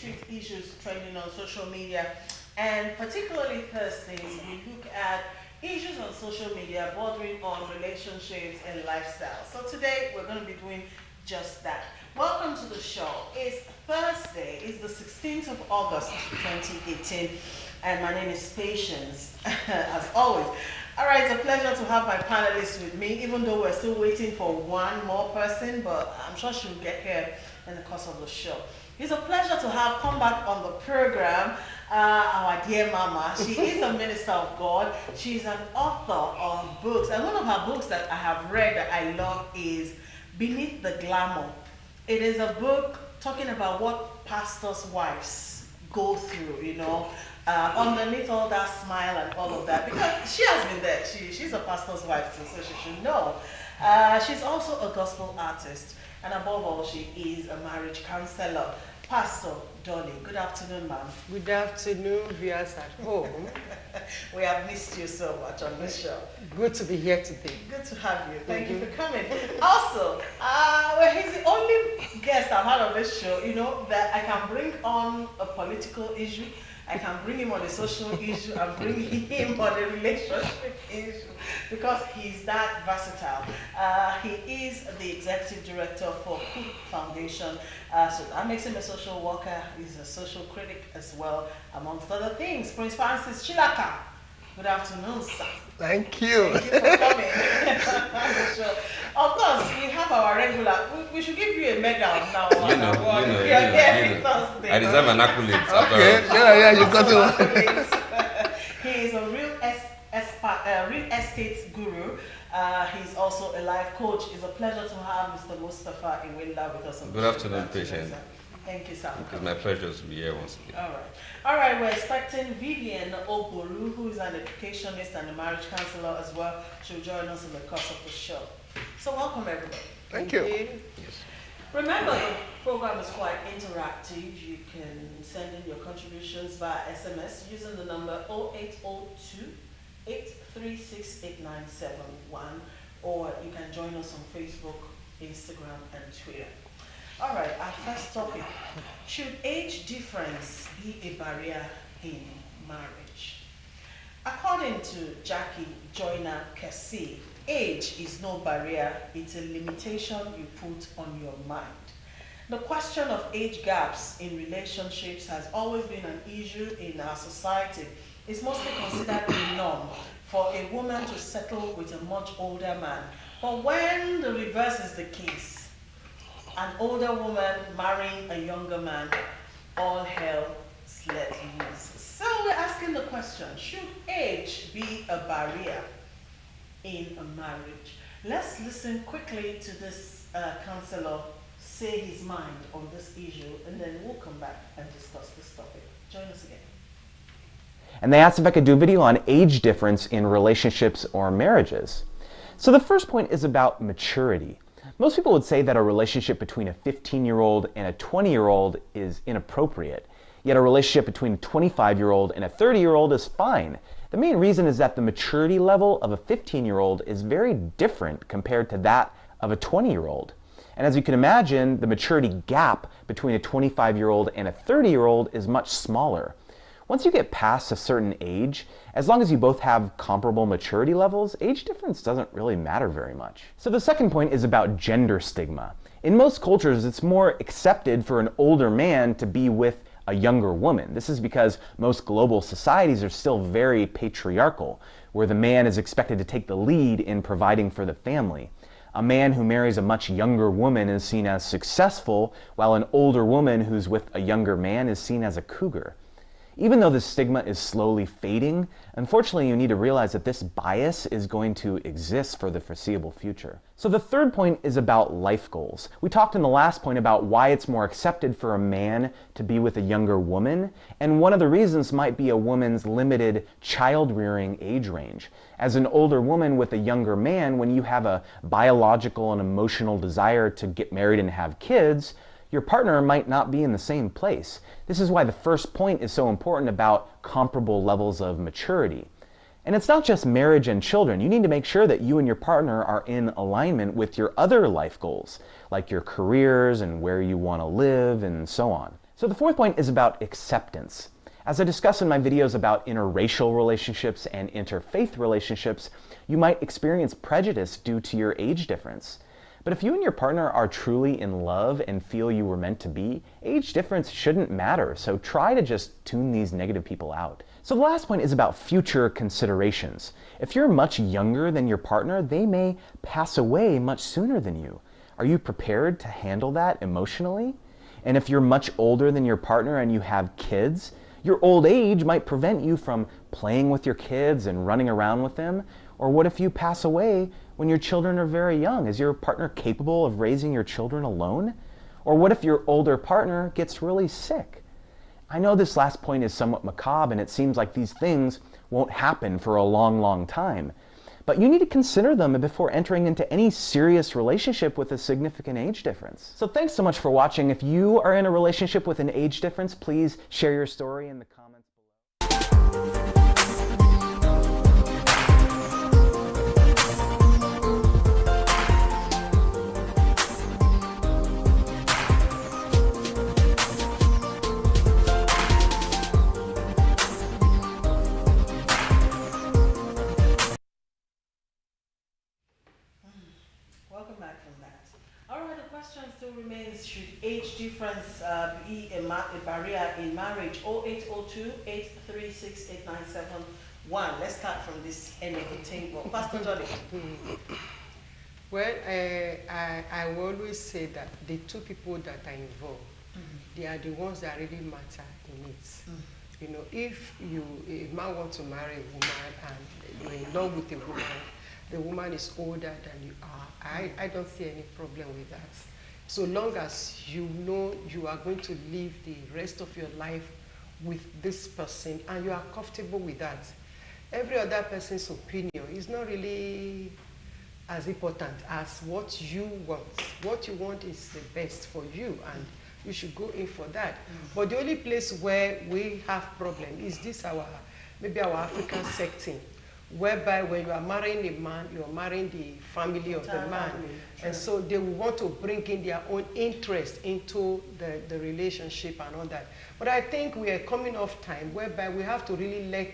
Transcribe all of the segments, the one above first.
street issues trending on social media. And particularly Thursdays, we look at issues on social media bordering on relationships and lifestyle. So today, we're going to be doing just that. Welcome to the show. It's Thursday. It's the 16th of August, 2018. And my name is Patience, as always. All right, it's a pleasure to have my panelists with me, even though we're still waiting for one more person, but I'm sure she'll get here in the course of the show. It's a pleasure to have come back on the program our dear Mama. She is a minister of God. She's an author of books. And one of her books that I have read that I love is Beneath the Glamour. It is a book talking about what pastors' wives go through, you know, underneath all that smile and all of that. Because she has been there. She's a pastor's wife too, so she should know. She's also a gospel artist. And above all, she is a marriage counselor. Pastor Dolly, good afternoon, ma'am. Good afternoon, viewers at home. We have missed you so much on this show. Good to be here today. Good to have you. Thank you for coming. Also, well, he's the only guest I've had on this show, you know, that I can bring on a political issue, I can bring him on a social issue, and bring him on a relationship issue, because he's that versatile. He is the executive director for Cook Foundation, so that makes him a social worker. He's a social critic as well, amongst other things. Prince Francis Chilaka, good afternoon, sir. Thank you. Thank you for coming. Of course, we have our regular. We should give you a medal now. You know. I deserve an accolade. Okay, yeah, you got it. He is a real estate guru. He's also a life coach. It's a pleasure to have Mr. Mustafa Iwinda with us. Good afternoon, Patient. Thank you, sir. It's my pleasure to be here once again. All right, we're expecting Vivian Oboru, who is an educationist and a marriage counselor as well. She'll join us in the course of the show. So welcome, everybody. Thank you. Yes. Remember, the program is quite interactive. You can send in your contributions via SMS using the number 0802 836 8971, or you can join us on Facebook, Instagram, and Twitter. All right, our first topic. Should age difference be a barrier in marriage? According to Jackie Joyner Kessie, age is no barrier, it's a limitation you put on your mind. The question of age gaps in relationships has always been an issue in our society. It's mostly considered a norm for a woman to settle with a much older man. But when the reverse is the case, an older woman marrying a younger man, all hell let loose. So we're asking the question, should age be a barrier in a marriage? Let's listen quickly to this counselor say his mind on this issue, and then we'll come back and discuss this topic. Join us again. And they asked if I could do a video on age difference in relationships or marriages. So the first point is about maturity. Most people would say that a relationship between a 15-year-old and a 20-year-old is inappropriate, yet a relationship between a 25-year-old and a 30-year-old is fine. The main reason is that the maturity level of a 15-year-old is very different compared to that of a 20-year-old. And as you can imagine, the maturity gap between a 25-year-old and a 30-year-old is much smaller. Once you get past a certain age, as long as you both have comparable maturity levels, age difference doesn't really matter very much. So the second point is about gender stigma. In most cultures, it's more accepted for an older man to be with a younger woman. This is because most global societies are still very patriarchal, where the man is expected to take the lead in providing for the family. A man who marries a much younger woman is seen as successful, while an older woman who's with a younger man is seen as a cougar. Even though this stigma is slowly fading, unfortunately you need to realize that this bias is going to exist for the foreseeable future. So the third point is about life goals. We talked in the last point about why it's more accepted for a man to be with a younger woman, and one of the reasons might be a woman's limited child-rearing age range. As an older woman with a younger man, when you have a biological and emotional desire to get married and have kids, your partner might not be in the same place. This is why the first point is so important about comparable levels of maturity. And it's not just marriage and children. You need to make sure that you and your partner are in alignment with your other life goals, like your careers and where you want to live and so on. So the fourth point is about acceptance. As I discuss in my videos about interracial relationships and interfaith relationships, you might experience prejudice due to your age difference. But if you and your partner are truly in love and feel you were meant to be, age difference shouldn't matter, so try to just tune these negative people out. So the last point is about future considerations. If you're much younger than your partner, they may pass away much sooner than you. Are you prepared to handle that emotionally? And if you're much older than your partner and you have kids, your old age might prevent you from playing with your kids and running around with them. Or what if you pass away when your children are very young? Is your partner capable of raising your children alone? Or what if your older partner gets really sick? I know this last point is somewhat macabre and it seems like these things won't happen for a long, long time. But you need to consider them before entering into any serious relationship with a significant age difference. So thanks so much for watching. If you are in a relationship with an age difference, please share your story in the comments below. Welcome back from that. All right, the question still remains, should age difference be a barrier in marriage? 0802 836 8971. Let's start from this end of the table. Pastor Johnny. Well, I will always say that the two people that are involved, they are the ones that really matter in it. You know, if a man wants to marry a woman and you're in love with a woman, the woman is older than you are, I don't see any problem with that. So long as you know you are going to live the rest of your life with this person and you are comfortable with that. Every other person's opinion is not really as important as what you want. What you want is the best for you and you should go in for that. But the only place where we have problem is this maybe our African setting, whereby when you are marrying a man, you are marrying the family of the man. And so they will want to bring in their own interest into the relationship and all that. But I think we are coming off time whereby we have to really let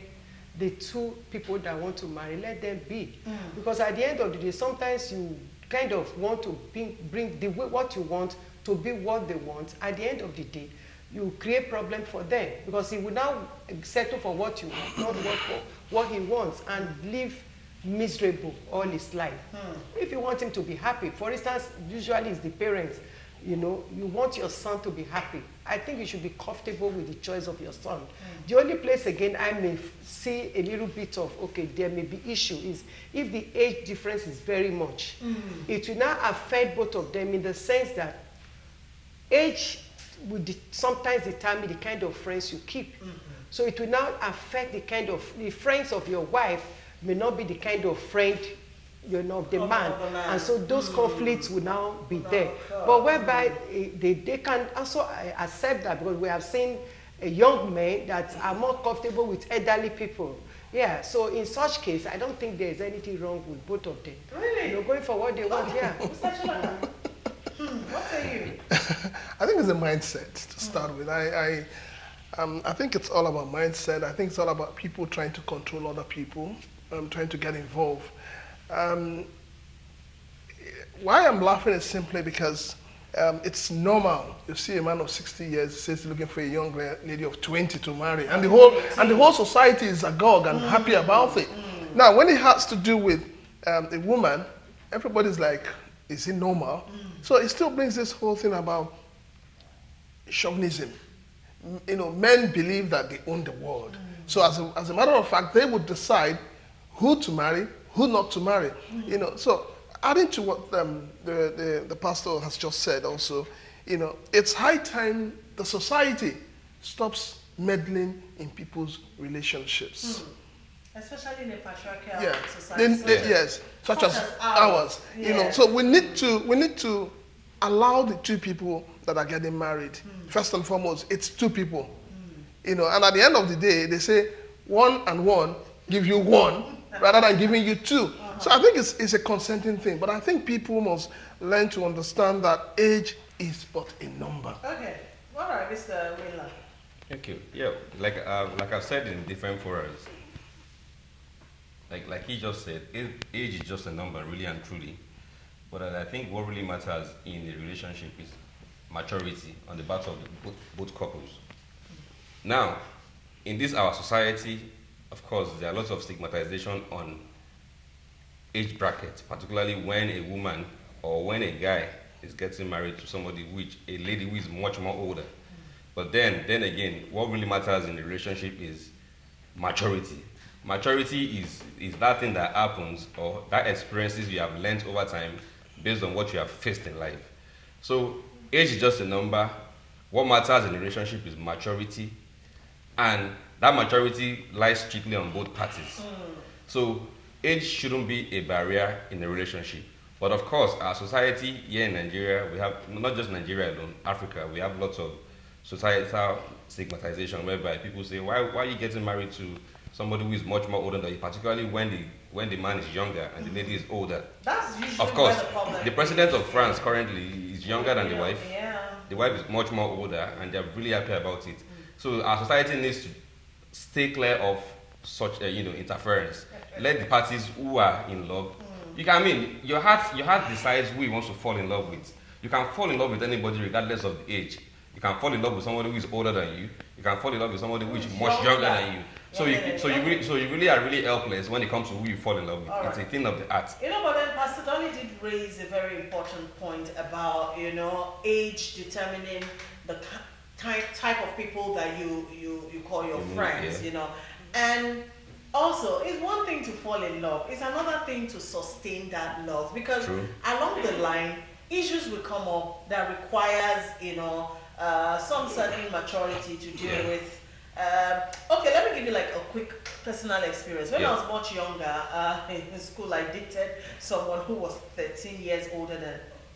the two people that want to marry, let them be. Because at the end of the day, sometimes you kind of want to bring what you want to be what they want. At the end of the day, you create problem for them because he will now settle for what you want, not for what he wants, and live miserable all his life. If you want him to be happy, for instance, usually it's the parents, you know, you want your son to be happy. I think you should be comfortable with the choice of your son. The only place, again, I may see a little bit of, okay, there may be issue is if the age difference is very much. It will now affect both of them in the sense that age will sometimes determine the kind of friends you keep. So it will now affect the friends of your wife may not be the kind of friend, you know, of the man. And so those conflicts will now be there. But whereby they can also accept that, because we have seen young men that are more comfortable with elderly people. Yeah, so in such case, I don't think there's anything wrong with both of them. Really? You know, going for what they want, yeah. What say you? I think it's a mindset to start with. I think it's all about mindset. I think it's all about people trying to control other people, trying to get involved. Why I'm laughing is simply because it's normal. You see a man of 60 years says he's looking for a young lady of 20 to marry, and the whole society is agog and happy about it. Now, when it has to do with a woman, everybody's like, is it normal? So it still brings this whole thing about chauvinism. You know, men believe that they own the world. So as a matter of fact, they would decide who to marry, who not to marry. You know, so adding to what the pastor has just said also, you know, it's high time the society stops meddling in people's relationships. Especially in a patriarchal society. Yes, such as ours. Yeah. You know, so we need to allow the two people that are getting married. First and foremost, it's two people. You know, and at the end of the day, they say 1 and 1 give you 1 rather than giving you 2. So I think it's a consenting thing. But I think people must learn to understand that age is but a number. Okay. All right, Mr. Wheeler. Thank you. Yeah, like I've said in different forums, like he just said, age is just a number, really and truly. But I think what really matters in a relationship is maturity on the part of both couples. Now, in this our society, of course, there are lots of stigmatization on age brackets, particularly when a woman or when a guy is getting married to somebody, a lady who is much more older. But then again, what really matters in the relationship is maturity. Maturity is that thing that happens or that experiences you have learned over time based on what you have faced in life. So age is just a number. What matters in a relationship is maturity, and that maturity lies strictly on both parties. So age shouldn't be a barrier in a relationship. But of course, our society here in Nigeria, we have, not just Nigeria alone, Africa, we have lots of societal stigmatization whereby people say, why are you getting married to somebody who is much more older than you, particularly when the man is younger and the lady is older. That's usually of course, where the problem the president of France currently is younger than the wife. Yeah. The wife is much more older and they're really happy about it. So our society needs to stay clear of such interference. Let the parties who are in love, your heart decides who you want to fall in love with. You can fall in love with anybody regardless of the age. You can fall in love with somebody who is older than you. You can fall in love with somebody who is much younger than you. So you really are really helpless when it comes to who you fall in love with. All it's right. a thing of the heart. But then Pastor Donny did raise a very important point about, age determining the type of people that you call your friends, And also, it's one thing to fall in love. It's another thing to sustain that love. Because along the line, issues will come up that requires, some certain maturity to deal with. Okay, let me give you like a quick personal experience. When I was much younger, in school, I dated someone who was 13 years older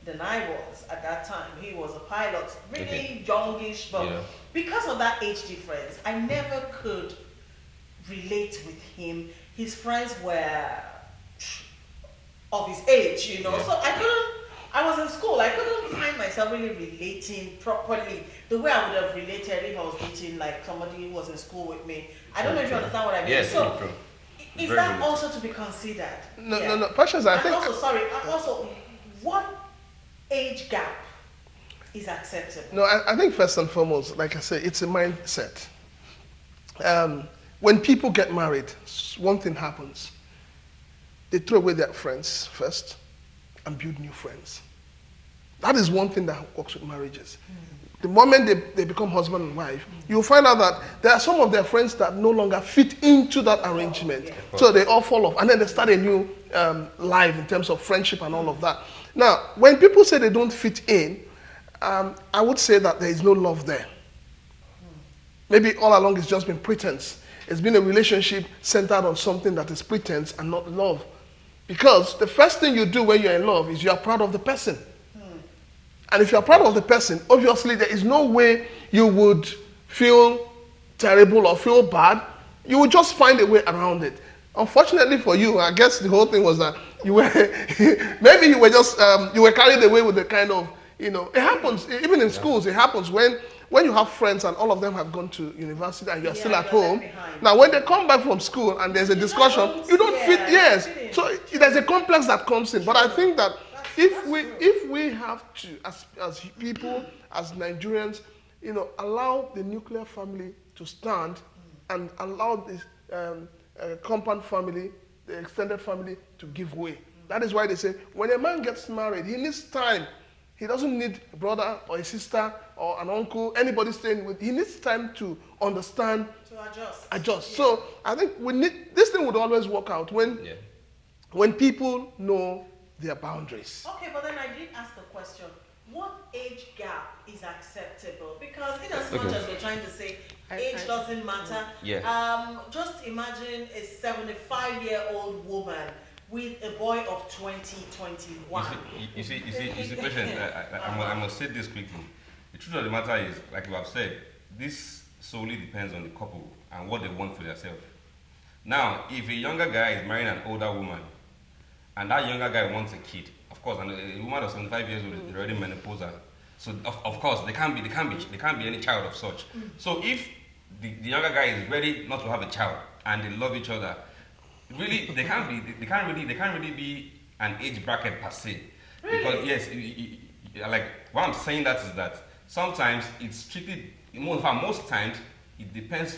than I was at that time. He was a pilot, really youngish, but because of that age difference, I never could relate with him. His friends were of his age, so I was in school, I couldn't find myself really relating properly the way I would have related if I was dating like somebody who was in school with me. I don't know if you understand what I mean. Yes, so true. Is that also to be considered? No. Patience, I think. Also, what age gap is acceptable? No, I think first and foremost, like I said, it's a mindset. When people get married, one thing happens. They throw away their friends first and build new friends. That is one thing that works with marriages. The moment they become husband and wife, you'll find out that there are some of their friends that no longer fit into that arrangement. So they all fall off. And then they start a new life in terms of friendship and all of that. Now, when people say they don't fit in, I would say that there is no love there. Maybe all along it's just been pretense. It's been a relationship centered on something that is pretense and not love. Because the first thing you do when you're in love is you are proud of the person. And if you're proud of the person, obviously there is no way you would feel terrible or feel bad. You would just find a way around it. Unfortunately for you, I guess the whole thing was that you were, maybe you were just, you were carried away with the kind of, it happens, even in schools, it happens when you have friends and all of them have gone to university and you're still at home. Now when they come back from school and there's a discussion, you don't fit, yes. So there's a complex that comes in. But I think that if we have to, as people, as Nigerians, allow the nuclear family to stand and allow this compound family, the extended family, to give way. That is why they say when a man gets married, he needs time. He doesn't need a brother or a sister or an uncle, anybody staying with. He needs time to understand, to adjust. Yeah. So I think this thing would always work out when people know their boundaries. Okay, but then I did ask the question, what age gap is acceptable? Because in as much as we're trying to say age doesn't matter, just imagine a 75-year-old woman with a boy of 21. You see, patient, I must say this quickly. The truth of the matter is, like you have said, this solely depends on the couple and what they want for themselves. Now, if a younger guy is marrying an older woman, and that younger guy wants a kid, of course, and a woman of 75 years old is already menopausal, So of course they can't be any child of such. So if the younger guy is ready not to have a child and they love each other, really they can't really be an age bracket per se. Really? Because yes, like what I'm saying that is that sometimes it's strictly, in fact most times it depends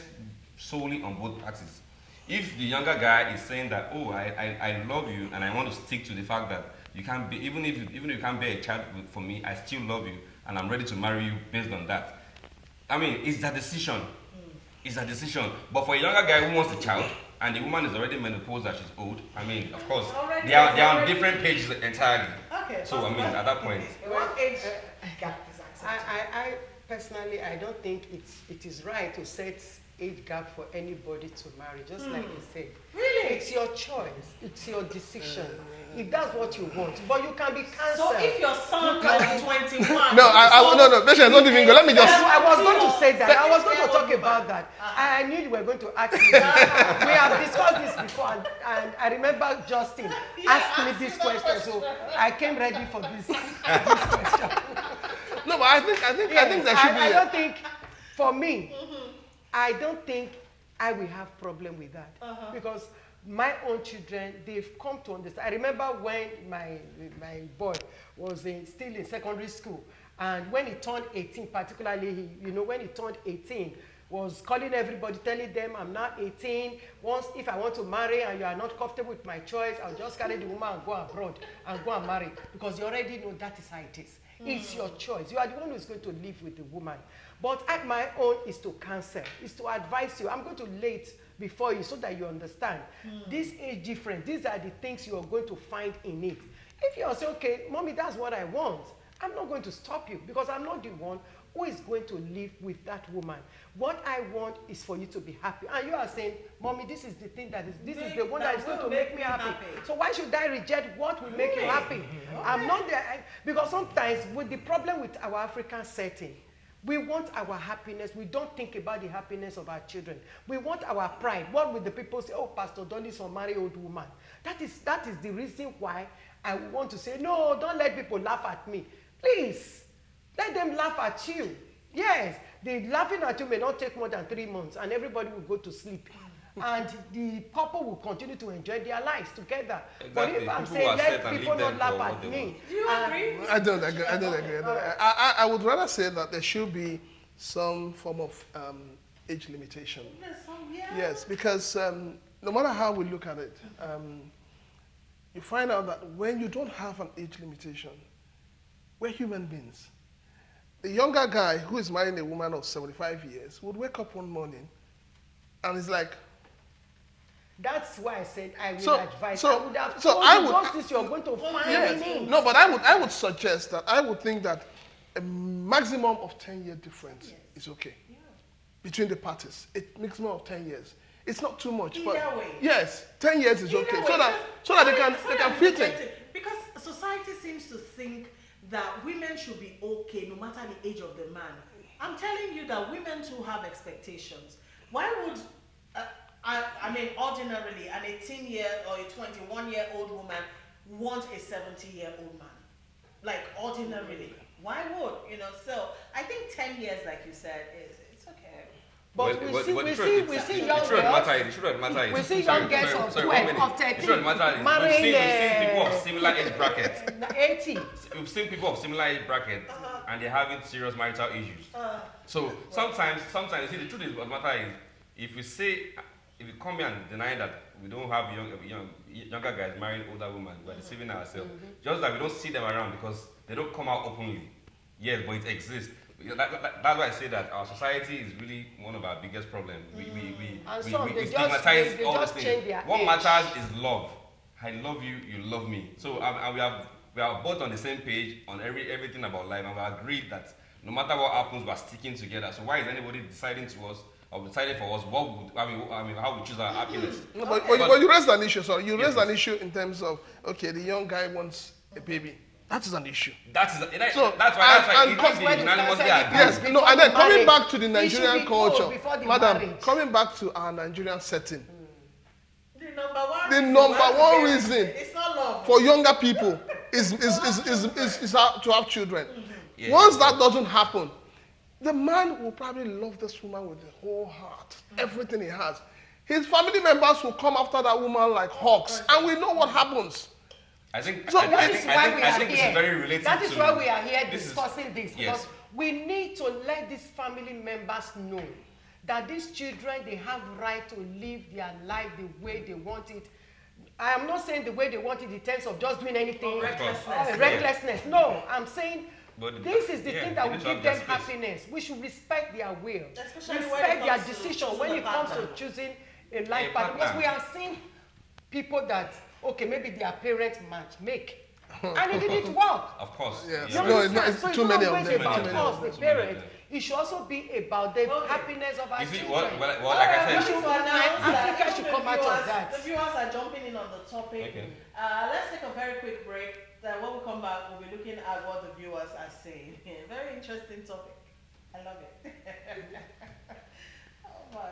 solely on both parties. If the younger guy is saying that, oh, I love you and I want to stick to the fact that you can't be, even if you can't bear a child for me, I still love you and I'm ready to marry you based on that. I mean, it's a decision. It's a decision. But for a younger guy who wants a child and the woman is already menopausal that she's old, I mean, of course, they are on different pages entirely. Okay. So I mean, at that point, What age gap is acceptable? I personally, I don't think it is right to set age gap for anybody to marry, just like you said. Really? It's your choice. It's your decision. If that's what you want. But you can be cancelled. So if your son is 21, No, Patience, don't even go. Let me just. I was going to say that. I was going to talk about that. I knew you were going to ask me that. We have discussed this before, and I remember Justin asked me this question, so I came ready for this question. No, but I think there should be. I don't think, for me, I don't think I will have problem with that because my own children, they've come to understand. I remember when my boy was still in secondary school, and when he turned 18, particularly, when he turned 18, was calling everybody, telling them, I'm now 18. Once, if I want to marry and you are not comfortable with my choice, I'll just carry the woman and go abroad and go and marry, because you already know that is how it is. It's your choice. You are the one who is going to live with the woman. But my own is to counsel, is to advise you. I'm going to lay it before you so that you understand. This age difference, these are the things you are going to find in it. If you are saying, okay, mommy, that's what I want, I'm not going to stop you because I'm not the one who is going to live with that woman. What I want is for you to be happy. And you are saying, mommy, this is the thing this is the one that is going to make me happy. So why should I reject what will make you happy? I'm not there. Because sometimes with the problem with our African setting, we want our happiness. We don't think about the happiness of our children. We want our pride. What will the people say? Oh, Pastor Dolly is a married old woman. That is the reason why I want to say, no, don't let people laugh at me. Please, let them laugh at you. Yes, the laughing at you may not take more than 3 months and everybody will go to sleep. And the couple will continue to enjoy their lives together. Exactly. But if I'm People saying, let accept and people leave not them laugh for what at they me. want. Do you agree? I don't agree. I would rather say that there should be some form of age limitation. Yes, because no matter how we look at it, you find out that when you don't have an age limitation, we're human beings. The younger guy who is marrying a woman of 75 years would wake up one morning and it's like, That's why I said I will So- advise. so- I would have so told I you would- once this you're going to find yes. meaning. No, but I would suggest that I would think that a maximum of 10-year difference is okay between the parties. A maximum of 10 years. It's not too much. but Either way. Yes, 10 years is okay. Either way, So that they can fit in. Because society seems to think that women should be okay no matter the age of the man. I'm telling you that women too have expectations. Why would, I mean, ordinarily, an 18-year or a 21-year-old woman want a 70-year-old man? Like, ordinarily. Why would, so I think 10 years, like you said, it's okay. But we see young The girls. truth of the matter is, We see young girls of 12, of 13, The truth of the matter is, marrying, we've seen people of similar age brackets. 80. We've seen people of similar age brackets, and they're having serious marital issues. So sometimes, you see, the truth of the matter is, if you come here and deny that we don't have younger guys marrying older women, we're deceiving ourselves. Just that we don't see them around because they don't come out openly. Yes, but it exists. That's why I say that our society is really one of our biggest problems. We stigmatize all these things. What matters is love. I love you, you love me. So and we are both on the same page on everything about life, and we agreed that no matter what happens, we're sticking together. So why is anybody deciding to us or deciding for us how we choose our happiness? No, but you raised an issue. So you raised an issue in terms of, okay, the young guy wants a baby. That is an issue. That's why and it can't be unanimously agreed. Yes, no, and then coming back to the Nigerian culture, madam, marriage. coming back to our Nigerian setting, The number one reason reason it's not love. for younger people is to have children. Yeah, Once yeah. that doesn't happen, the man will probably love this woman with his whole heart, everything he has. His family members will come after that woman like hawks, and we know what happens. I think So I That think is I why think we I are think this here. is very related That is to why we are here this is- discussing this. yes. Because we need to let these family members know that these children, they have right to live their life the way they want it. I am not saying the way they want it in terms of just doing anything. Or recklessness. Or recklessness. No, I'm saying But this is the yeah, thing they that will need to have give their them space. happiness. We should respect their will. Especially when it Respect their comes to decision choosing when a it comes to partner. choosing a life A partner. Because partner. we have seen people that, okay, maybe their parents make. And it didn't work. Of course. Yes. You No, understand? it's So too many of always them, about too many us, of the them. Too many of parents. them. It should also be about the Okay. happiness of our You see, children. like I We said, should announce that Africa should the come out of viewers- that. The viewers are jumping in on the topic. Okay. Let's take a very quick break. Then when we come back, we'll be looking at what the viewers are saying. Very interesting topic. I love it. Oh my.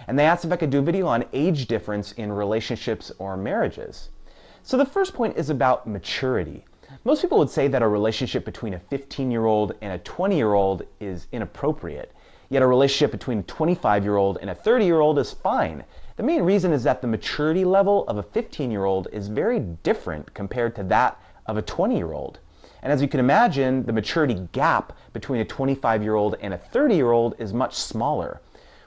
And they asked if I could do a video on age difference in relationships or marriages. So the first point is about maturity. Most people would say that a relationship between a 15-year-old and a 20-year-old is inappropriate, yet a relationship between a 25-year-old and a 30-year-old is fine. The main reason is that the maturity level of a 15-year-old is very different compared to that of a 20-year-old. And as you can imagine, the maturity gap between a 25-year-old and a 30-year-old is much smaller.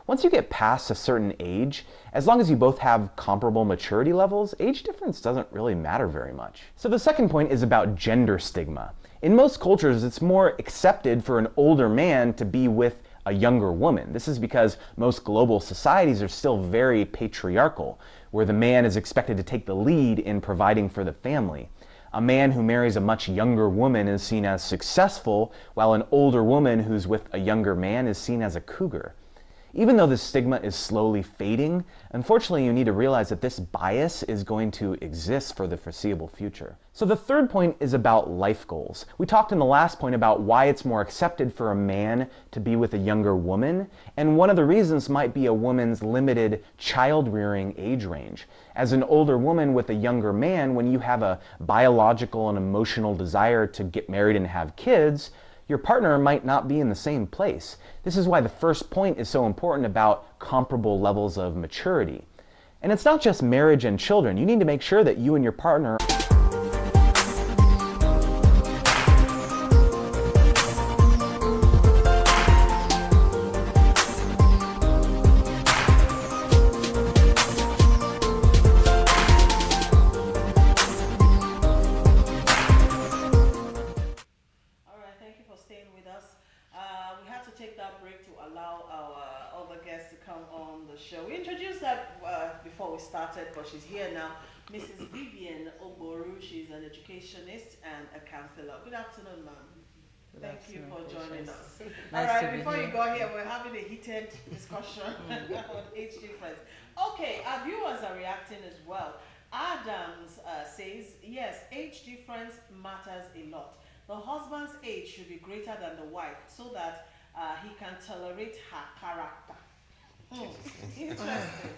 Once you get past a certain age, as long as you both have comparable maturity levels, age difference doesn't really matter very much. So the second point is about gender stigma. In most cultures, it's more accepted for an older man to be with a younger woman. This is because most global societies are still very patriarchal, where the man is expected to take the lead in providing for the family. A man who marries a much younger woman is seen as successful, while an older woman who's with a younger man is seen as a cougar. Even though this stigma is slowly fading, unfortunately you need to realize that this bias is going to exist for the foreseeable future. So the third point is about life goals. We talked in the last point about why it's more accepted for a man to be with a younger woman, and one of the reasons might be a woman's limited child-rearing age range. As an older woman with a younger man, when you have a biological and emotional desire to get married and have kids, your partner might not be in the same place. This is why the first point is so important about comparable levels of maturity. And it's not just marriage and children. You need to make sure that you and your partner All right, thank you for staying with us. We had to take that break to allow our other guests to come on the show. We introduced her before we started, but she's here now. Mrs. Vivian Ogboru, she's an educationist and a counselor. Good afternoon, ma'am. Thank you for joining us. All Nice to right, be before you here. go here, we're having a heated discussion on age difference. Okay, our viewers are reacting as well. Adams says, yes, age difference matters a lot. The husband's age should be greater than the wife so that he can tolerate her character. Interesting.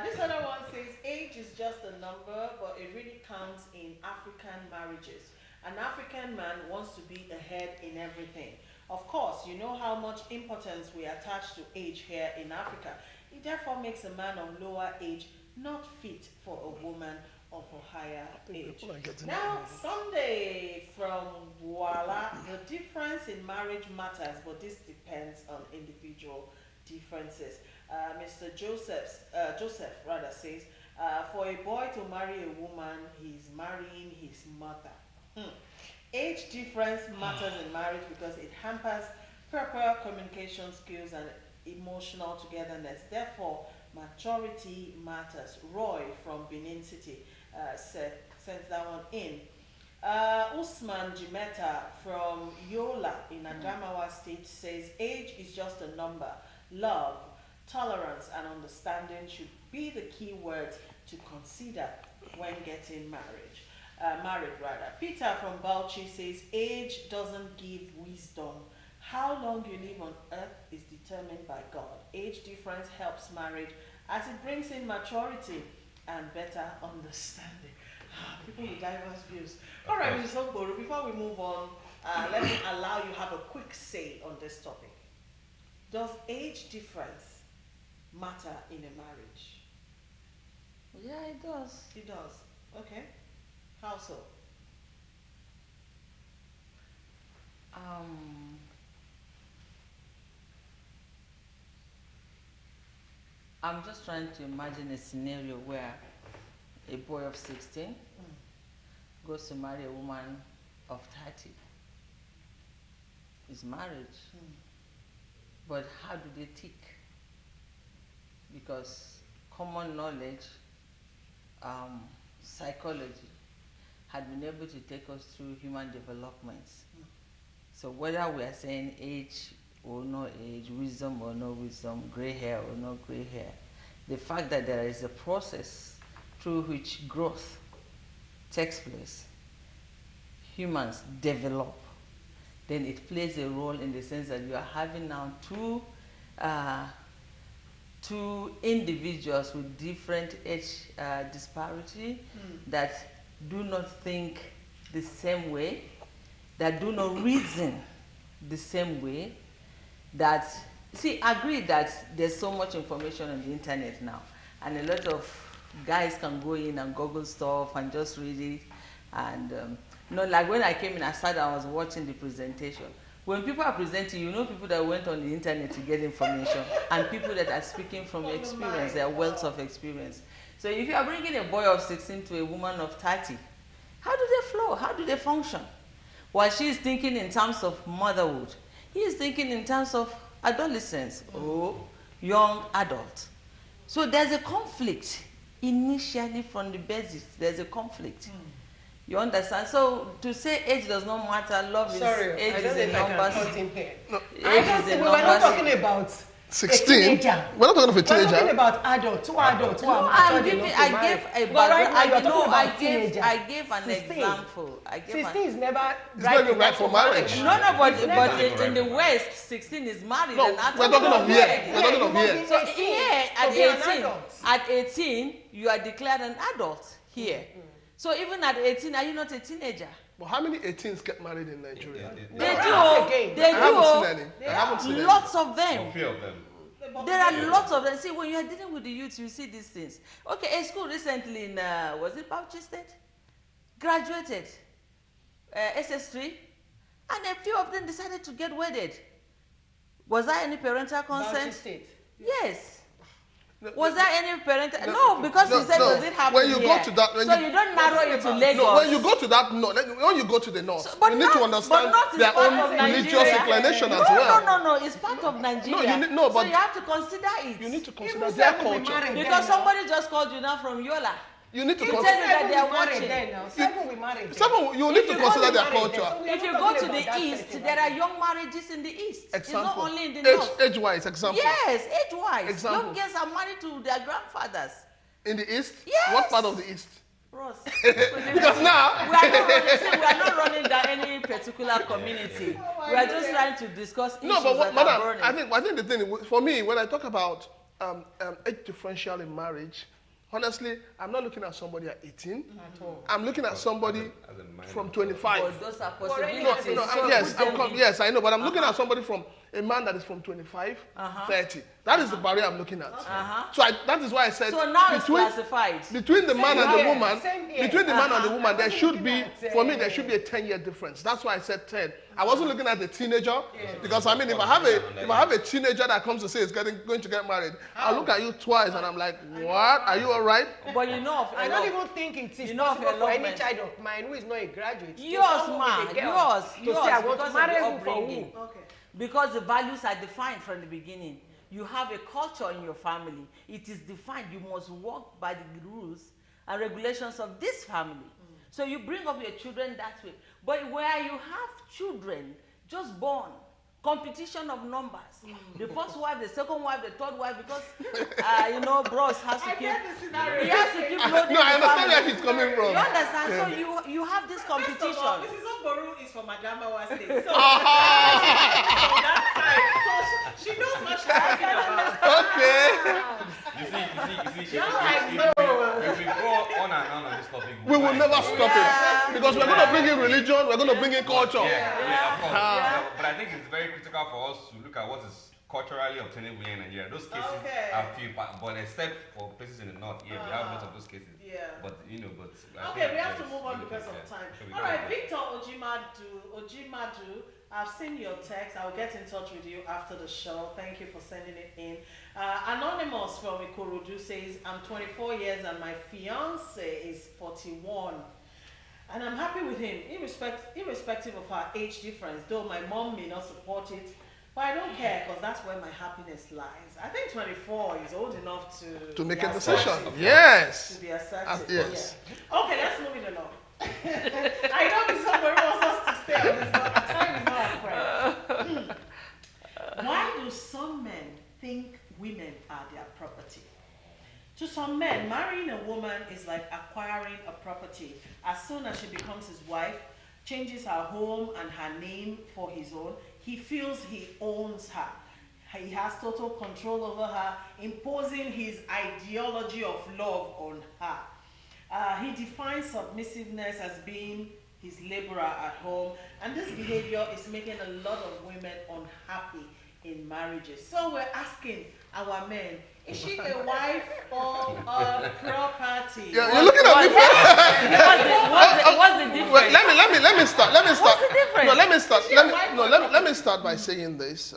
This other one says age is just a number, but it really counts in African marriages. An African man wants to be ahead in everything. Of course, you know how much importance we attach to age here in Africa. It therefore makes a man of lower age not fit for a woman of a higher age. people are getting Now, Sunday from Voila, the difference in marriage matters, but this depends on individual differences. Mr. Joseph says, for a boy to marry a woman, he's marrying his mother. Age difference matters in marriage because it hampers proper communication skills and emotional togetherness. Therefore, maturity matters. Roy from Benin City sends that one in. Usman Jimeta from Yola in Adamawa State says age is just a number. Love, tolerance, and understanding should be the key words to consider when getting married. married rather. Peter from Bauchi says, age doesn't give wisdom. How long you live on earth is determined by God. Age difference helps marriage as it brings in maturity and better understanding. People with diverse views. All right, Mrs. Ogboro, before we move on, let me allow you have a quick say on this topic. Does age difference matter in a marriage? Yeah, it does. It does. Okay. How so? I'm just trying to imagine a scenario where a boy of 16 goes to marry a woman of 30. It's marriage. But how do they tick? Because common knowledge, psychology, had been able to take us through human developments. So whether we are saying age or no age, wisdom or no wisdom, gray hair or no gray hair, the fact that there is a process through which growth takes place, humans develop, then it plays a role in the sense that you are having now two individuals with different age disparity that do not think the same way, that do not reason the same way, that, see, agree that there's so much information on the internet now, and a lot of guys can go in and Google stuff and just read it, and like when I came in, I was watching the presentation. When people are presenting, you know people that went on the internet to get information, and people that are speaking from experience, their wealth of experience. So if you are bringing a boy of 16 to a woman of 30, how do they flow? How do they function? While she is thinking in terms of motherhood, he is thinking in terms of adolescence or young adult. So there's a conflict initially from the basis. There's a conflict. You understand? So to say age does not matter, love is age is a number. We were not talking about 16. A teenager. We're not talking of a We're teenager. talking about adults. Two adults. No, I gave an 16. example. 16 is never It's not even right for marriage. No, but in the West, 16 is married. No, and adult. we're talking of here. We're talking of here. So here, an at 18, you are declared an adult here. So even at 18, are you not a teenager? But how many 18s get married in Nigeria? They Again. do. I haven't seen any. I haven't seen any. Lots of them. A few of them. There are lots of them. See, when you are dealing with the youth, you see these things. Okay, a school recently in, was it Bauchi State? Graduated, SS3, and a few of them decided to get wedded. Was there any parental consent? State. Yes. Was there any parental? No, because you said, does it happen when you here? go to that, So you don't narrow it to Lagos. No, when you go to that north, when you go to the north, But you need to understand their own religious inclination as well. No, it's part of Nigeria. but so you have to consider it. you need to consider Even their seven we culture. married. Because somebody just called you now from Yola. You need to You consider. tell me that they are watching. Seven we married. You need to consider their married culture. then, If you go to the east, there are young marriages in the east. It's not Example. only in the north. Age-wise, example. Yes, age-wise. Example. Young girls are married to their grandfathers. In the east? Yes. What part of the east? Ross. Because now, we are not running down any particular community. We are just trying to discuss issues no, but that are madam, burning. I think the thing for me, when I talk about age differential in marriage, honestly, I'm not looking at somebody at 18. At all. I'm looking at somebody As a minor. from 25. But those are No, possibilities. So yes, put them in. yes, I know, but I'm looking at somebody from a man that is from 25, 30. That is the barrier I'm looking at. So that is why I said So now it's classified. between the man and the woman, Same here. between the man and the woman, there wasn't should be, looking at, for me, there should be a 10-year difference. That's why I said 10. I wasn't looking at the teenager because I mean, if I have a teenager that comes to say he's going to get married, I'll look at you twice and I'm like, what? Are you all right? But you know of I don't even think it is You know of possible for any elopement. child of mine who is not a graduate. to Yours, come ma, with a girl yours, to say I want because to marry of the who for upbringing. who. Okay. Because the values are defined from the beginning. You have a culture in your family. It is defined. You must walk by the rules and regulations of this family. So you bring up your children that way. But where you have children just born competition of numbers. The first wife, the second wife, the third wife, because bros has to keep. He has to keep loading. No, I the understand family. where he's coming from. You understand? So you have this competition. First of all, Mrs. Ogboru is from Adamawa State. So from that side. So she knows what she's talking about. Okay. You see, Yeah, if we go on and on this topic, We will never stop it because we're going to bring in religion, we're going to bring in culture. Yeah, of course. But I think it's very critical for us to look at what is culturally obtainable here in Nigeria. Those cases are few, but except for places in the north, we have lots of those cases. Yeah. But Okay, we have to move on because of time. All right, Victor Ojimadu, I've seen your text. I'll get in touch with you after the show. Thank you for sending it in. Anonymous from Ikorodu says, I'm 24 years and my fiance is 41. And I'm happy with him, irrespective of our age difference, though my mom may not support it. But I don't care because that's where my happiness lies. I think 24 is old enough to make be a decision. assertive. Yes. To be assertive. Yes. Yeah. Okay, let's move it along. I know Mr. Ogboru wants us to stay on this, but time is not our friend. Why do some men think women are their property? To some men, marrying a woman is like acquiring a property. As soon as she becomes his wife, changes her home and her name for his own, he feels he owns her. He has total control over her, imposing his ideology of love on her. He defines submissiveness as being his laborer at home, and this behavior is making a lot of women unhappy in marriages. So we're asking our men, is she a wife or a property? Yeah, you're looking at me. What's the difference? Wait, let me start. What's the difference? No, let me start by saying this.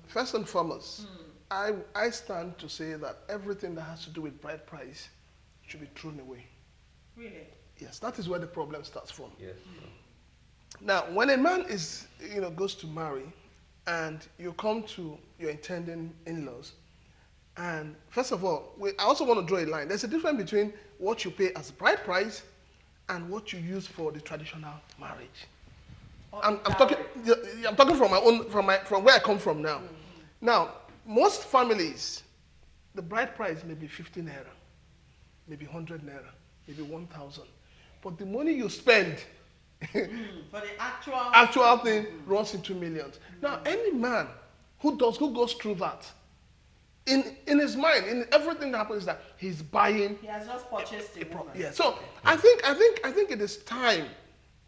First and foremost, I stand to say that everything that has to do with bride price should be thrown away. Really? Yes, that is where the problem starts from. Yes. Now, when a man goes to marry, and you come to your intending in-laws, and first of all, I also want to draw a line. There's a difference between what you pay as bride price and what you use for the traditional marriage. I'm talking from where I come from now. Now, most families, the bride price may be 50 naira, maybe 100 naira, maybe 1,000, but the money you spend for the actual thing runs into millions. Now, any man who goes through that, in his mind, in everything that happens, that he's buying. He has just purchased a woman. Yeah. So I think it is time.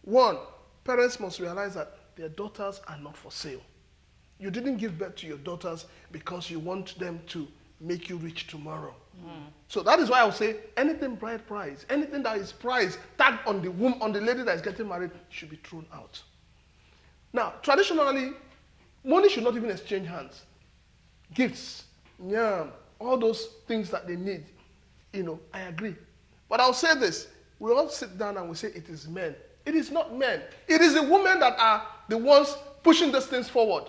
One, parents must realize that their daughters are not for sale. You didn't give birth to your daughters because you want them to make you rich tomorrow. So that is why I would say anything bride price, anything that is price tagged on the womb, on the lady that is getting married, should be thrown out. Now, traditionally, money should not even exchange hands. Gifts, yam, all those things that they need, I agree. But I'll say this, we all sit down and we say it is men. It is not men. It is the women that are the ones pushing these things forward.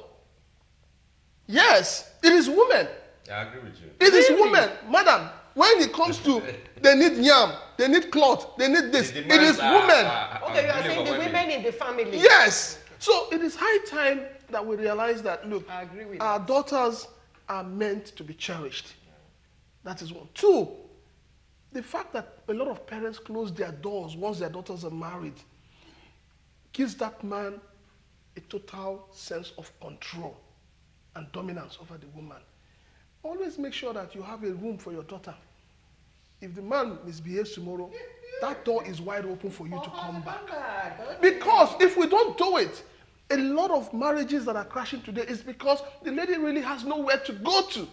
Yes, it is women. Yeah, I agree with you. It is women, madam. When it comes to, they need yam, they need cloth, they need this. It is women. Okay, you are saying the women in the family. Yes. So it is high time that we realize that, look, I agree with our daughters are meant to be cherished. That is one. Two, the fact that a lot of parents close their doors once their daughters are married gives that man a total sense of control and dominance over the woman. Always make sure that you have a room for your daughter. If the man misbehaves tomorrow, that door is wide open for you to come back. Because if we don't do it, a lot of marriages that are crashing today is because the lady really has nowhere to go to.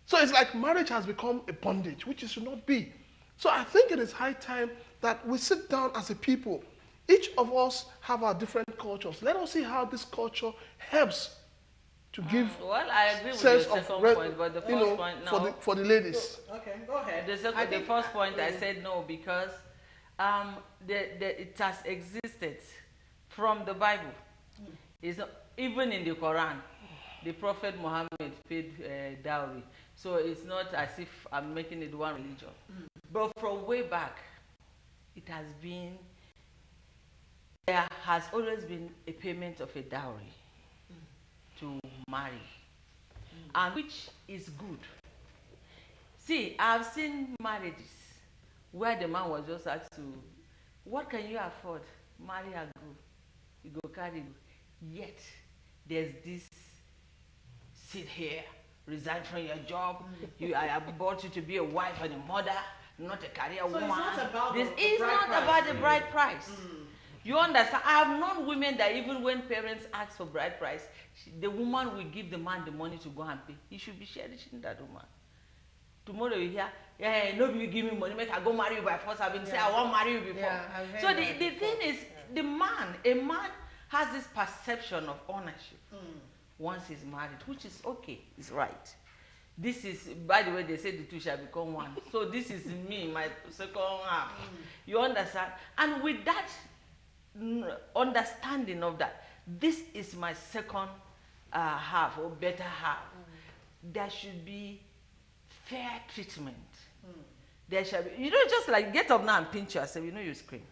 So it's like marriage has become a bondage, which it should not be. So I think it is high time that we sit down as a people. Each of us have our different cultures. Let us see how this culture helps to give well, I agree with sense the of second point, but the first point, no. for the ladies. Okay, go ahead. The first point I said no because it has existed from the Bible. It's not, even in the Quran, the Prophet Muhammad paid dowry. So it's not as if I'm making it one religion. But from way back, it has been there has always been a payment of a dowry to marry, and which is good. See, I've seen marriages where the man was just asked to, what can you afford? Marry a girl. You go carry go. Yet, there's this, sit here, resign from your job. I have brought you to be a wife and a mother, not a career So woman. it's not about This the is bride not price. about the bride price. You understand? I have known women that even when parents ask for bride price, the woman will give the man the money to go and pay. He should be cherishing that woman. Tomorrow you hear, yeah, nobody will give me money, make I go marry you by force. I've been saying I won't marry you before. Yeah, I've heard So that the before. thing is, a man has this perception of ownership once he's married, which is okay, it's right. This is, by the way, they say the two shall become one. So this is me, my second half. You understand? And with that understanding of that, this is my second half or better half. There should be fair treatment. There shall be, just like get up now and pinch yourself, you scream.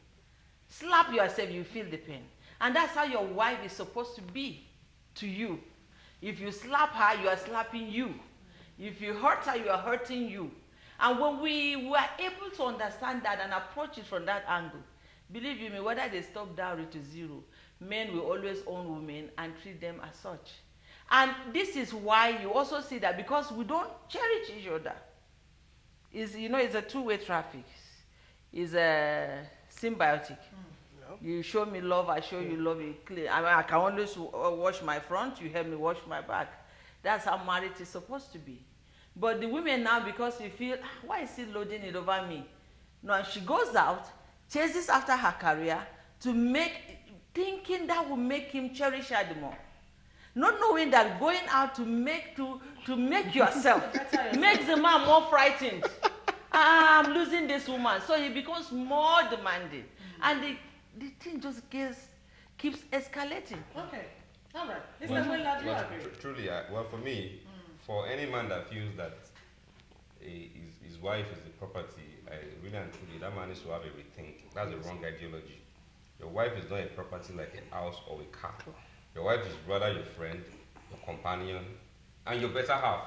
Slap yourself, you feel the pain. And that's how your wife is supposed to be to you. If you slap her, you are slapping you. If you hurt her, you are hurting you. And when we were able to understand that and approach it from that angle, believe you me, whether they stop dowry to 0, men will always own women and treat them as such. And this is why you also see that because we don't cherish each other. It's a two-way traffic. It's a symbiotic. You show me love, I show you love. I can always wash my front, you help me wash my back. That's how marriage is supposed to be. But the women now, because you feel, why is he loading it over me? No, she goes out, chases after her career thinking that will make him cherish her the more. Not knowing that going out to make yourself makes the man more frightened. I'm losing this woman. So he becomes more demanding. And the thing just keeps escalating. Okay. All right. Mr. Willard, you agree? Truly, for me, for any man that feels that his wife is the property, really and truly, that man needs to have a rethink. That's a wrong ideology. Your wife is not a property like a house or a car. Your wife is rather your friend, your companion, and your better half.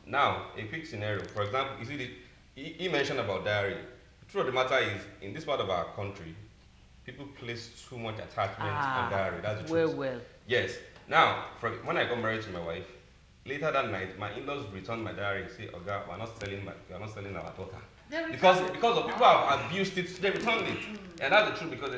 Now, a quick scenario. For example, you see, he mentioned about dowry. The truth of the matter is, in this part of our country, people place too much attachment on dowry. That's the truth. Well. Yes. Now, when I got married to my wife, later that night, my in-laws returned my dowry and say, "Oga, we're not selling our daughter." Because of people have abused it, they returned it. And that's the truth, because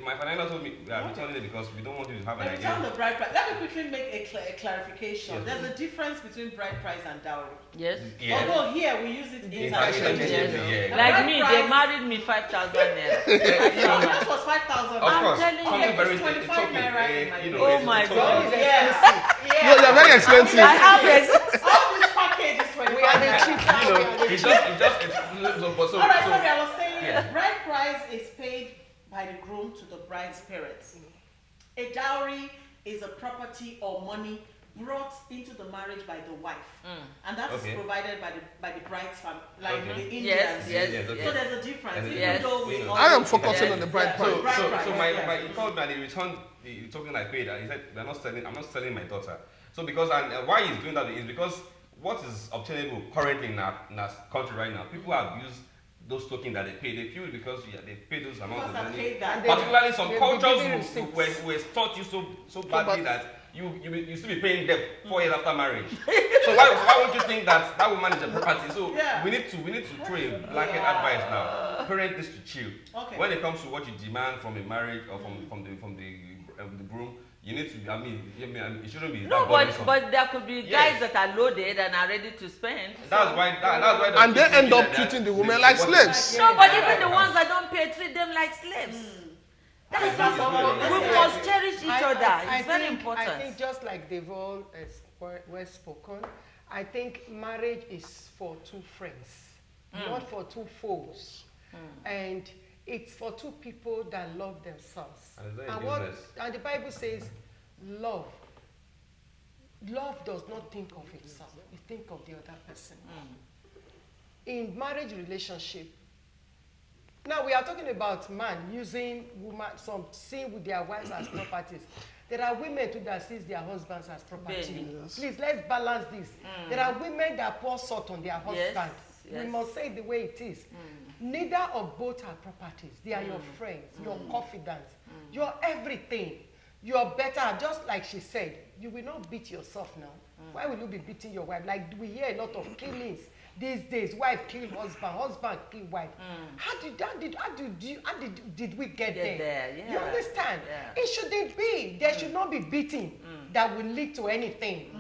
my financial told me we are returning it because we don't want you to have an They idea. return the bride price. Let me quickly make a clarification. Yes. There's a difference between bride price and dowry. Yes. Yeah. Although here we use it interchangeably. Yeah. Like me, they married me 5,000 naira. No, that was 5,000. Of course, telling you, something it's very 25 it's okay. naira in my You place. know, Oh it's my okay. God. Yes. No, they're very expensive. I have it. All this package is 25 We are the naira. cheap You know, it's just All right, sorry, I was saying yeah. bride price is paid by the groom to the bride's parents. A dowry is a property or money brought into the marriage by the wife, and that is Okay. provided by the bride's family, like Okay. the Indians. Yes. okay. So there's a difference, And even yes. though we. You know. all I am use focusing it. on the bride Yeah, price. So bride price, yeah. he called me and he returned the token I paid, and he said, I'm not selling my daughter. So because, and why he's doing that is because what is obtainable currently in our country right now, people have used those tokens that they pay. They feel because they pay those amounts of Because I money. paid that. And they- Particularly some they'll be giving cultures receipts. who taught you so badly bad. that you still be paying debt 4 years after marriage. So why won't you think that woman is a property? So Yeah. we need to throw a blanket advice now. Parents need to chill. Okay. When it comes to what you demand from a marriage or from the groom, you need to. I mean, it shouldn't be. No, that burdensome. but there could be Yes. guys that are loaded and are ready to spend. That's why. That's why. And they end up treating the women like slaves. No, but even the ones that don't pay treat them like slaves. That's That's not good. we must cherish each other. I It's very think- important. I think just like they've all well spoken, I think marriage is for two friends, not for two foes. And it's for two people that love themselves. And it's not a business. And the Bible says, love does not think of itself, it think of the other person. In marriage relationship, Now we are talking about man using woman, some seeing with their wives as properties. There are women too that sees their husbands as property. Yes. Please, let's balance this. There are women that pour salt on their husband. Yes. We must say it the way it is. Neither of both are properties. They are your friends, your confidants, your everything. You are better, just like she said, you will not beat yourself now. Why will you be beating your wife? Like we hear a lot of killings these days. Wife kill husband, husband kill wife. How did we get there? Yeah. You understand? Yeah. It shouldn't be. There should not be beating that will lead to anything.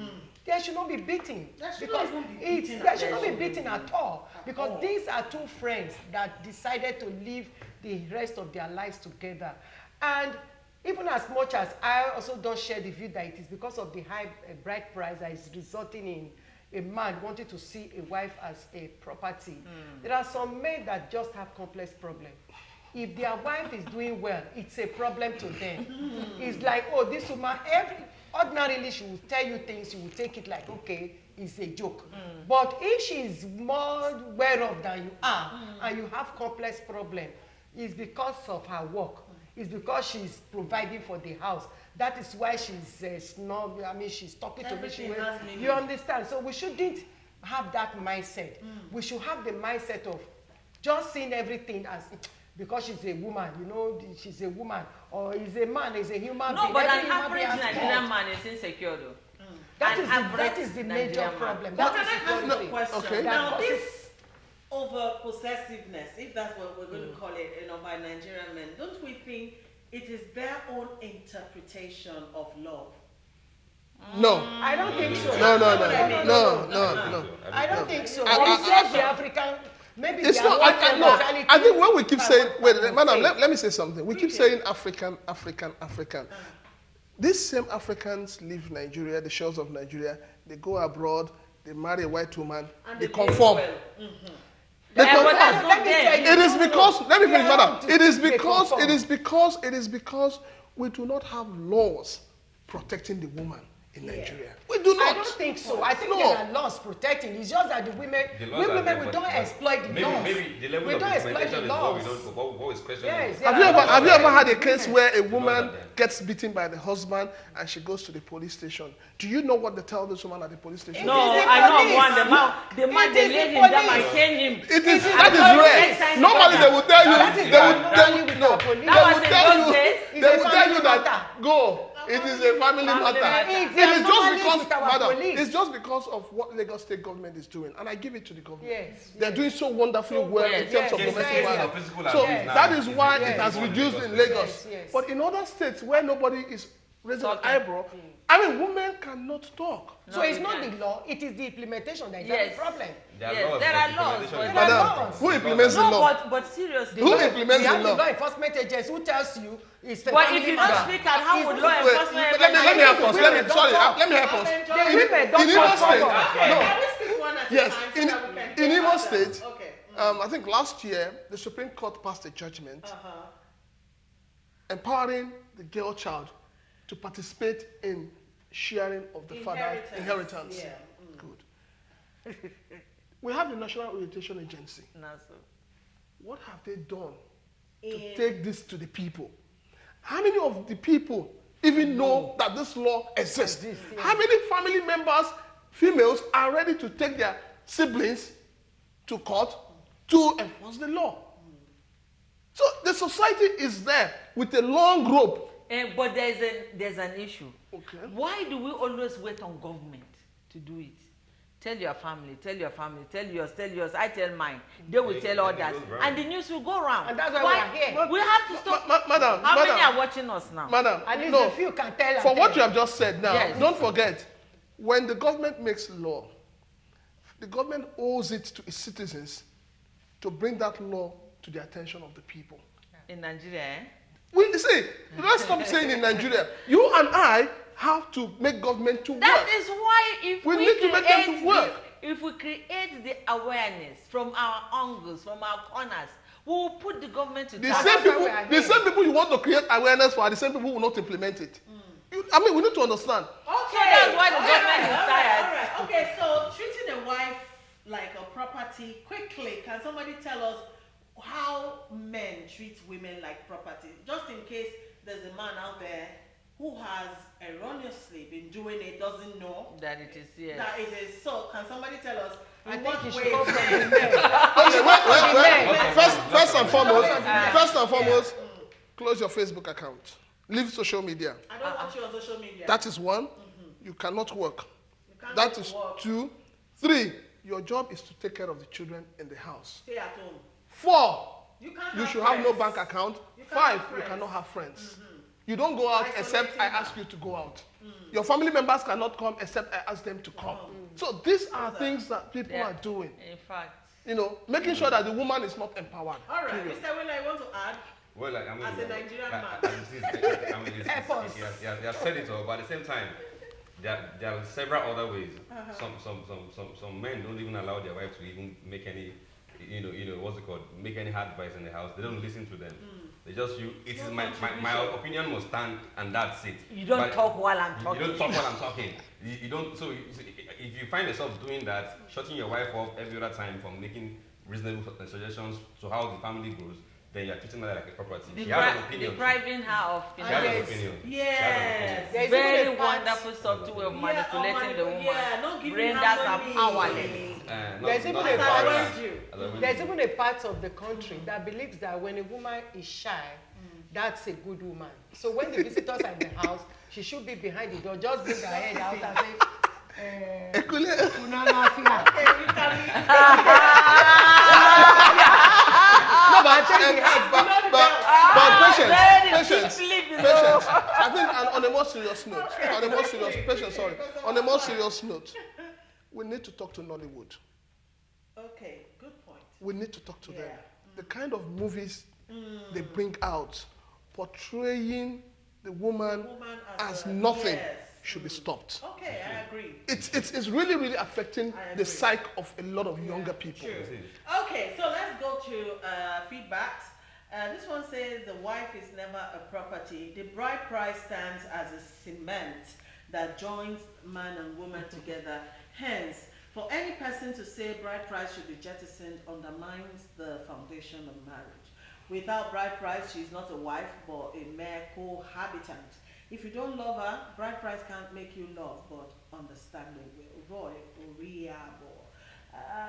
There should not be beating. There should Because not even be it's beating there at should not be all. beating at all. Because these are two friends that decided to live the rest of their lives together. And even as much as I also don't share the view that it is because of the high bride price that is resulting in a man wanting to see a wife as a property. There are some men that just have complex problems. If their wife is doing well, it's a problem to them. It's like, oh, this woman, ordinarily she will tell you things, you will take it like, okay, it's a joke. But if she is more well off than you are, and you have complex problems, it's because of her work. It's because she's providing for the house. That is why she's snob. I mean, she's talking to me. You understand? So we shouldn't have that mindset. We should have the mindset of just seeing everything as because she's a woman, you know, she's a woman, or he's a man, he's a human being. No, but Every an human average being has Nigerian faults. man is insecure though. That is the major Nigerian man. problem. But That can I is ask the you a thing. question? Okay. Now, That this over possessiveness, if that's what we're going to call it, you know, by Nigerian men, don't we think it is their own interpretation of love? No. I don't think so. No. I don't think so. I- It's just the African. Maybe It's they are not. one No. mentality. I think when we keep saying, wait, Say. madam, let me say something. We keep saying African. These same Africans leave Nigeria, the shores of Nigeria. They go abroad. They marry a white woman. And They live conform. well. They But conform. that's not Let me them. tell you. It is because, let me finish, Yeah, madam. It is they because, conform. it is because we do not have laws protecting the woman in Nigeria. We do I not. don't think so. I think No. there are laws protecting. It's just that the women, The we laws are women, there, we but- don't but exploit the laws. Maybe the level We of don't exploit implementation the is what we laws. don't, what is questionable. Yes, Have you ever had a case where a laws woman are there. gets beaten by the husband and she goes to the police station? Do you know what they tell this woman at the police station? No, It is the I know police. one. The man, It they is the laid him down police. and caned him. It is I that told you is next rare. time Normally you they come will tell you. That They is will why tell I'm you with no. our They police. That will was in tell those you. days. It's They a will tell you family that matter. go. It is a family Family matter. matter. It's It is just normally because, with our madam, police. it's just because of what Lagos State government is doing, and I give it to the government. Yes, They're doing so wonderfully So well well, in terms of yes, domestic yes, violence. yes. Physical So abuse now that is is- why is it has more in reduced Lagos in State. Lagos. Yes. But in other states where nobody is raising an Talking. eyebrow, I mean, women cannot talk. So No, it's you not can't. the law, it is the implementation that is Yes. the problem. There are Yes, laws, there but are the laws, implementation but is there are not Madam, there. who implements the No, law? but seriously. Who implements we have the law? the law enforcement agents who tells you it's the But family if you don't matter. speak out, how It's would not- law Wait, enforcement let me ever- help us. Women don't talk. Let me help us. The women don't In Imo talk. State, Okay, no. can we speak one at Yes, a time so in- that we can in hear Imo ourselves? State, Okay. I think last year the Supreme Court passed a judgment empowering the girl child to participate in sharing of the father's inheritance. Yeah. Good. We have the National Orientation Agency. No, so. What have they done to In- take this to the people? How many of the people even know that this law exists? How many family members, females, are ready to take their siblings to court to enforce the law? So the society is there with a long rope. But there's an issue. Okay. Why do we always wait on government to do it? Tell your family, tell yours, tell yours, I tell mine. They will tell others. And the news will go around. And that's why we are here. We have to stop. Madam, How many madam, are watching us now? madam, At least no. a few can tell. For and what tell. you have just said now, Yes. don't forget, when the government makes law, the government owes it to its citizens to bring that law to the attention of the people. In Nigeria, eh? We say, let's stop saying in Nigeria. You and I have to make government to work. That is why if We we need to make them to create work. if we create the awareness from our angles, from our corners, we will put the government to The task. same That's why people, we are the here. same people you want to create awareness for are the same people who will not implement it. I mean, we need to understand. Okay. So that's why the All government is all tired. All right. Okay, so treating a wife like a property, quickly, can somebody tell us how men treat women like property, just in case there's a man out there who has erroneously been doing it, doesn't know That it is, yes. that it is so. Can somebody tell us I in think what you should ways come from men- the men. Wait. First and foremost, close your Facebook account. Leave social media. I don't want you on social media. That is one. You cannot work. You can't That go is to work. 2. 3, your job is to take care of the children in the house. Stay at home. 4, You can't. you have should have no friends. bank account. You can't 5, have you friends. cannot have friends. You don't go out except I Isolating ask you to go out. Your family members cannot come except I ask them to come. So these are things that people Yeah. are doing. In fact, You know, making sure that the woman is not empowered. All right, period. Mr. Willa, you want to add? Well, like, I mean, As a Nigerian man. He has said it all, but at the same time, there are several other ways. Some men don't even allow their wife to even make any, what's it called? Make any hard advice in the house. They don't listen to them. They just it is my opinion must stand, and that's it. you don't talk while I'm talking. You don't talk while I'm talking. You don't. So if you find yourself doing that, shutting your wife off every other time from making reasonable suggestions to how the family grows, then you're treating her like a property. She has an opinion. Depriving her of She has an Yes. opinion. Yes. There's very even a part- wonderful subtle way of manipulating the woman. Yeah, not giving Renders her her money. powerless. There's even a As I part- warned you. There's even a part of the country that believes that when a woman is shy, that's a good woman. So when the visitors are in the house, she should be behind the door, just bring her head out and say, "Unanafia." You can be. No, but I tell you, But patience. Deeply below. Patience. I think and on a more serious note, on a more serious note, we need to talk to Nollywood. Okay, good point. We need to talk to them. Yeah. The kind of movies they bring out portraying the woman Woman as a- nothing yes. should be stopped. Okay, I agree. It's really, really affecting I agree. the psyche of a lot of younger people. True. Okay, so let's go to feedbacks. This one says the wife is never a property. The bride price stands as a cement that joins man and woman together. Hence, for any person to say bride price should be jettisoned undermines the foundation of marriage. Without bride price, she is not a wife but a mere cohabitant. If you don't love her, bride price can't make you love, but understanding will. Roy,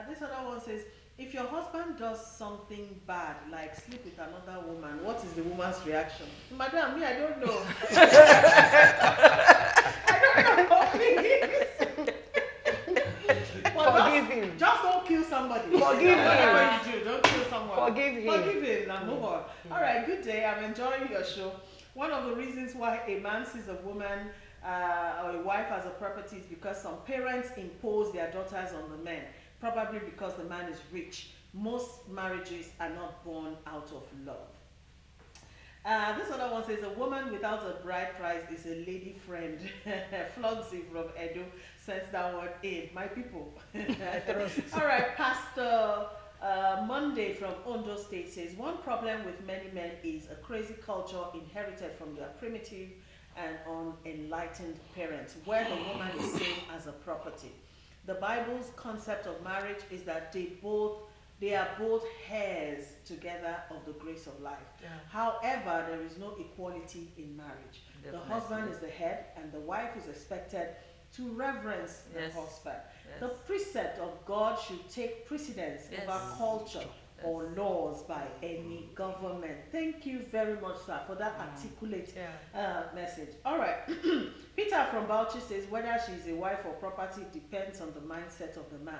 this other one says, if your husband does something bad, like sleep with another woman, what is the woman's reaction? Madam, me, I don't know. I don't know, please. Well, Forgive him. Just don't kill somebody. Forgive him. Whatever you do, don't kill someone. Forgive him. Forgive him and move on. All right, good day. I'm enjoying your show. One of the reasons why a man sees a woman or a wife as a property is because some parents impose their daughters on the men, probably because the man is rich. Most marriages are not born out of love. This other one says, a woman without a bride price is a lady friend. Flogsy from Edo sends that word in. My people. All right, Pastor Monday from Ondo State says, one problem with many men is a crazy culture inherited from their primitive and unenlightened parents, where the woman is seen as a property. The Bible's concept of marriage is that they are both heirs together of the grace of life. Yeah. However, there is no equality in marriage. Definitely. The husband is the head and the wife is expected to reverence Yes. the husband. Yes. The precept of God should take precedence Yes. over culture or laws by any government. Thank you very much, sir, for that articulate message. All right. Peter from Bauchi says whether she's a wife or property depends on the mindset of the man.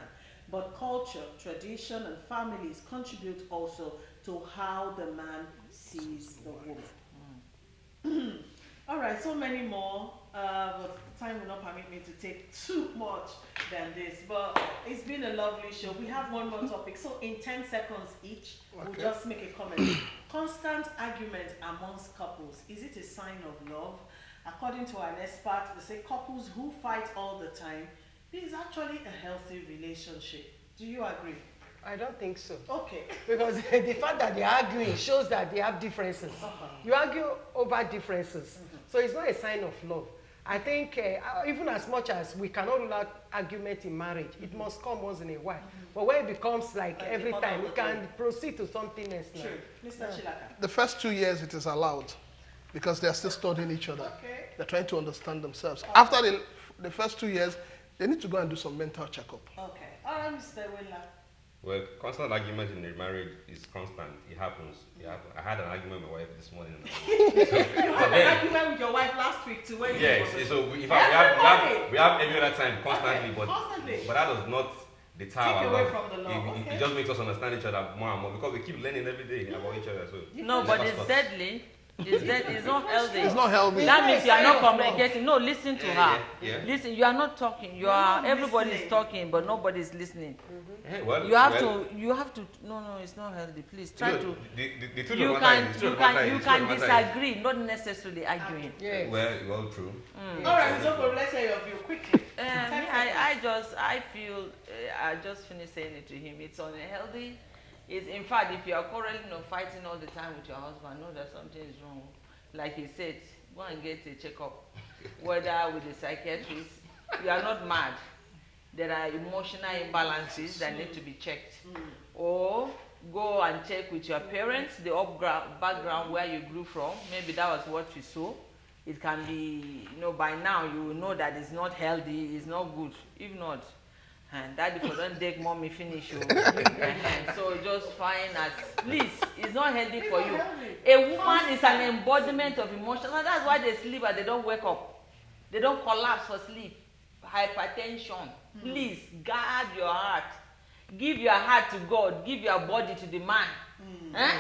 But culture, tradition, and families contribute also to how the man sees the woman. All right, so many more, but time will not permit me to take too much than this. But it's been a lovely show. We have one more topic. So in 10 seconds each, we'll just make a comment. Constant argument amongst couples, is it a sign of love? According to an expert, they say couples who fight all the time, this is actually a healthy relationship. Do you agree? I don't think so. Okay. Because the fact that they're arguing shows that they have differences. You argue over differences. So it's not a sign of love. I think even as much as we cannot rule out argument in marriage, it must come once in a while. But when it becomes like every the time, order we of the can proceed to something else now. True. Mr. Chilaka. The first 2 years it is allowed because they are still studying each other. Okay. They're trying to understand themselves. After the first 2 years, they need to go and do some mental checkup. Okay. All right, Mr. Willa. Well, constant argument in a marriage is constant. It happens. I had an argument with my wife this morning. You had an argument with your wife last week too. When Yes, you so in fact, we have every other time constantly, Okay, but constantly. but that does not deter our Take away love. from the love, It okay. just makes us understand each other more and more because we keep learning every day about each other. So No, but it's deadly. It's not healthy. It's not healthy. That means you are not Yes, communicating. No, listen to her. yeah. Listen, you are not talking. You are. not Everybody is listening. talking, but nobody is listening. well, You have to. No, it's not healthy. Please try to. The truth You of the matter can is- the truth of the matter you is- can the truth of the matter is- disagree, not necessarily arguing. Yes. Well, true. All right, so let's hear your view quickly. I feel I just finished saying it to him. It's unhealthy. It's in fact, if you are quarreling or fighting all the time with your husband, know that something is wrong. Like he said, go and get a checkup, whether with a psychiatrist. You are not mad. There are emotional imbalances that need to be checked, or go and check with your parents, the background where you grew from. Maybe that was what you saw. It can be, by now you will know that it's not healthy, it's not good. If not, and daddy for don't take mommy finish you. So just find as please, it's not healthy for you. A woman is an embodiment of emotion. And that's why they sleep and they don't wake up. They don't collapse for sleep. Hypertension. Please guard your heart. Give your heart to God. Give your body to the man.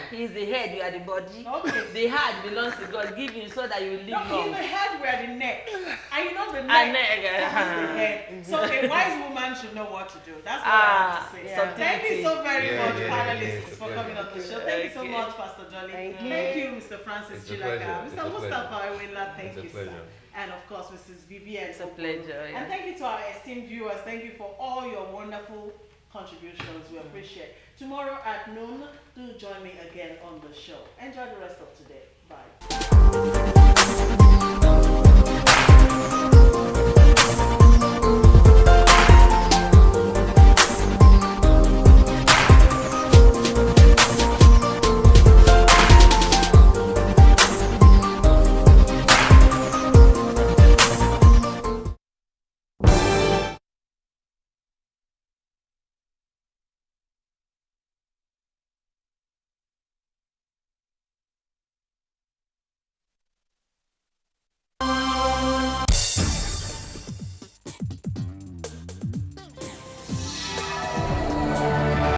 He is the head, you are the body. Okay. The heart belongs to God. Give him so that you will live No, long. in the head, we are the neck. And you know the And neck neck, is the head. So a wise woman should know what to do. That's what I have to say. yeah. Thank you so very Yeah, much, yeah, panelists, it's a for pleasure. coming on the show. Thank you so Okay. much, Pastor Jolly. Thank you. Thank you, Mr. Francis It's a Chilaka. pleasure. It's Mr. a Mustafa Awela, thank It's a you, sir. pleasure. And of course, Mrs. Vivian. It's a pleasure, yeah. And thank you to our esteemed viewers. Thank you for all your wonderful contributions. We appreciate. Tomorrow at noon, do join me again on the show. Enjoy the rest of today.